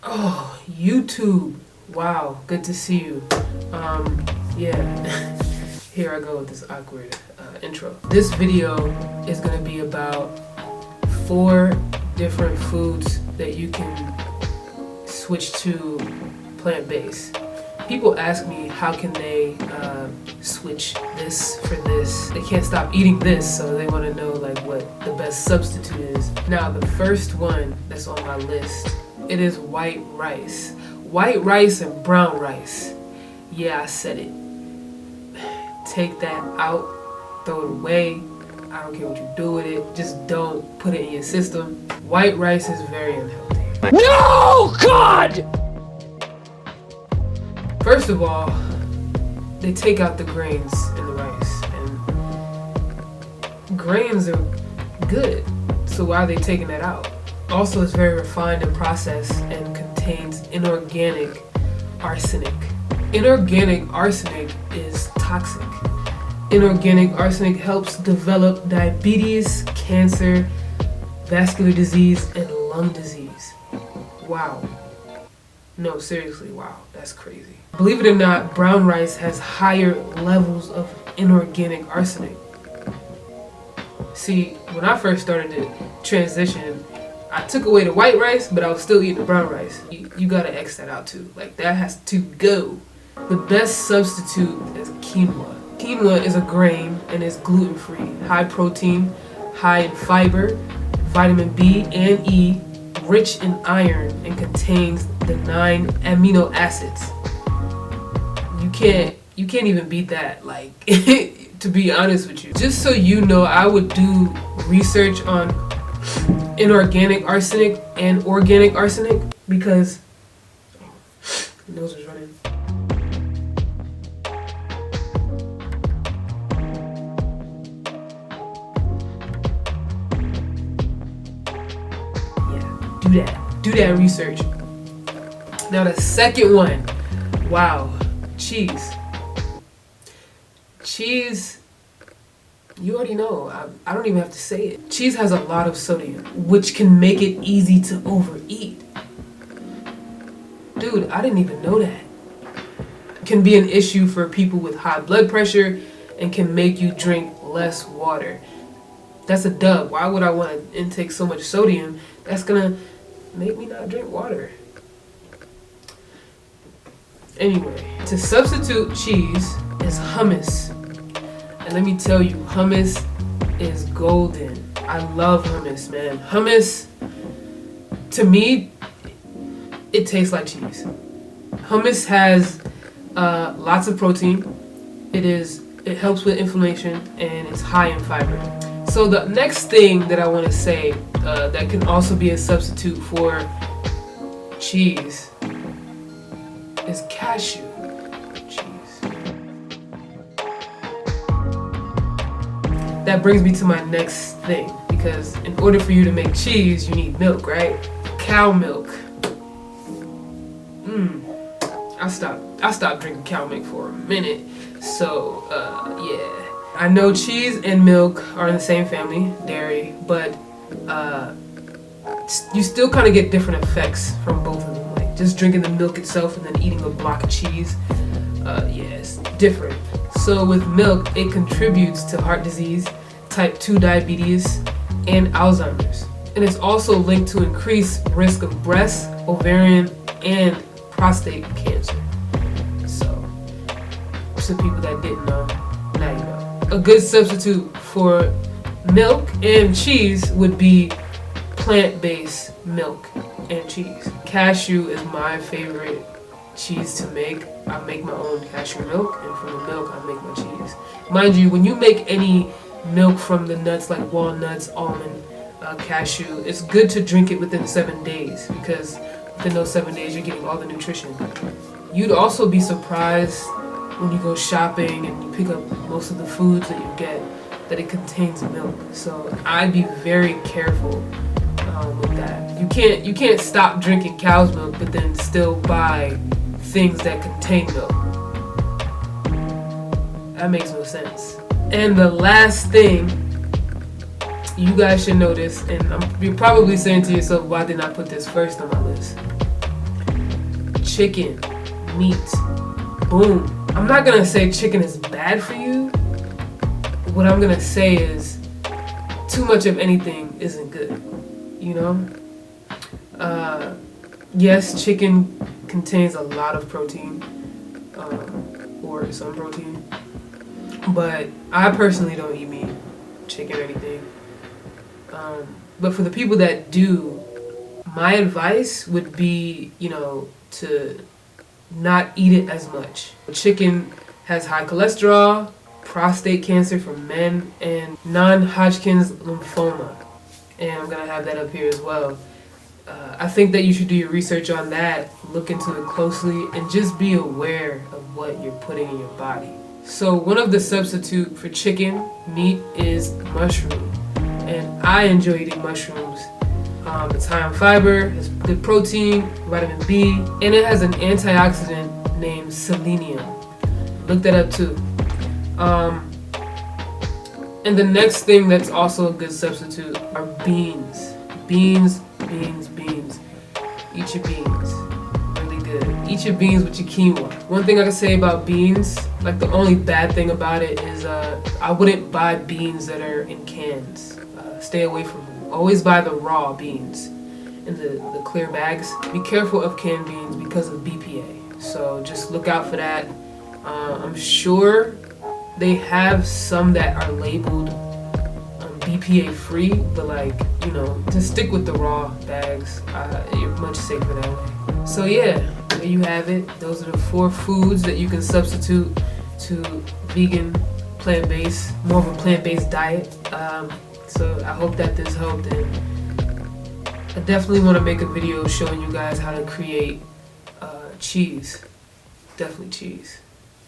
Oh, YouTube. Wow, good to see you. Yeah, here I go with this awkward intro. This video is gonna be about 4 different foods that you can switch to plant-based. People ask me how can they switch this for this. They can't stop eating this, so they want to know like what the best substitute is. Now the first one that's on my list, it is white rice. White rice and brown rice. Yeah, I said it. Take that out, throw it away. I don't care what you do with it. Just don't put it in your system. White rice is very unhealthy. No, God! First of all, they take out the grains in the rice, and grains are good, so why are they taking that out? Also, it's very refined and processed and contains inorganic arsenic. Inorganic arsenic is toxic. Inorganic arsenic helps develop diabetes, cancer, vascular disease, and lung disease. Wow. No, seriously, wow, that's crazy. Believe it or not, brown rice has higher levels of inorganic arsenic. See, when I first started to transition, I took away the white rice, but I was still eating the brown rice. You gotta X that out too. Like, that has to go. The best substitute is quinoa. Quinoa is a grain and is gluten-free, high protein, high in fiber, vitamin B and E, rich in iron, and contains the 9 amino acids. You can't even beat that, like, to be honest with you. Just so you know, I would do research on inorganic arsenic and organic arsenic because my nose is running. Yeah, do that research. Now the second one, wow, cheese. Cheese, you already know, I don't even have to say it. Cheese has a lot of sodium, which can make it easy to overeat. Dude, I didn't even know that. It can be an issue for people with high blood pressure and can make you drink less water. That's a dub. Why would I want to intake so much sodium? That's gonna make me not drink water. Anyway, to substitute cheese is hummus. And let me tell you, hummus is golden. I love hummus, man. Hummus, to me, it tastes like cheese. Hummus has lots of protein. It helps with inflammation, and it's high in fiber. So the next thing that I want to say that can also be a substitute for cheese is cashew cheese. That brings me to my next thing, because in order for you to make cheese, you need milk, right? Cow milk. I stopped drinking cow milk for a minute, so yeah. I know cheese and milk are in the same family, dairy, but you still kind of get different effects from both of them. Like just drinking the milk itself and then eating a block of cheese, yeah, it's different. So with milk, it contributes to heart disease, type 2 diabetes, and Alzheimer's. And it's also linked to increased risk of breast, ovarian, and prostate cancer. So, for people that didn't know, now you know. A good substitute for milk and cheese would be plant-based milk and cheese. Cashew is my favorite cheese to make. I make my own cashew milk, and from the milk I make my cheese. Mind you, when you make any milk from the nuts like walnuts, almond, cashew, it's good to drink it within 7 days, because within those 7 days you're getting all the nutrition. You'd also be surprised when you go shopping and you pick up most of the foods that you get that it contains milk. So I'd be very careful with that. You can't stop drinking cow's milk but then still buy things that contain milk. That makes no sense. And the last thing you guys should notice, and you're probably saying to yourself, why didn't I put this first on my list? chicken, meat, boom. I'm not gonna say chicken is bad for you. What I'm gonna say is too much of anything isn't good, you know? Yes, chicken contains a lot of protein, or some protein, but I personally don't eat meat, chicken, or anything. But for the people that do, my advice would be, to not eat it as much. Chicken has high cholesterol, prostate cancer for men, and non-Hodgkin's lymphoma. And I'm going to have that up here as well. I think that you should do your research on that, look into it closely, and just be aware of what you're putting in your body. So one of the substitute for chicken meat is mushroom. And I enjoy eating mushrooms. It's high on fiber, has good protein, vitamin B, and it has an antioxidant named selenium. Look that up too. And the next thing that's also a good substitute are beans. Beans. Eat your beans. Really good. Eat your beans with your quinoa. One thing I can say about beans, like the only bad thing about it is I wouldn't buy beans that are in cans. Stay away from them. Always buy the raw beans in the clear bags. Be careful of canned beans because of BPA. So just look out for that. I'm sure they have some that are labeled BPA free, but just stick with the raw bags. You're much safer that way. So yeah, there you have it. Those are the 4 foods that you can substitute to vegan, plant-based, more of a plant-based diet. So I hope that this helped, and I definitely want to make a video showing you guys how to create cheese. Definitely cheese.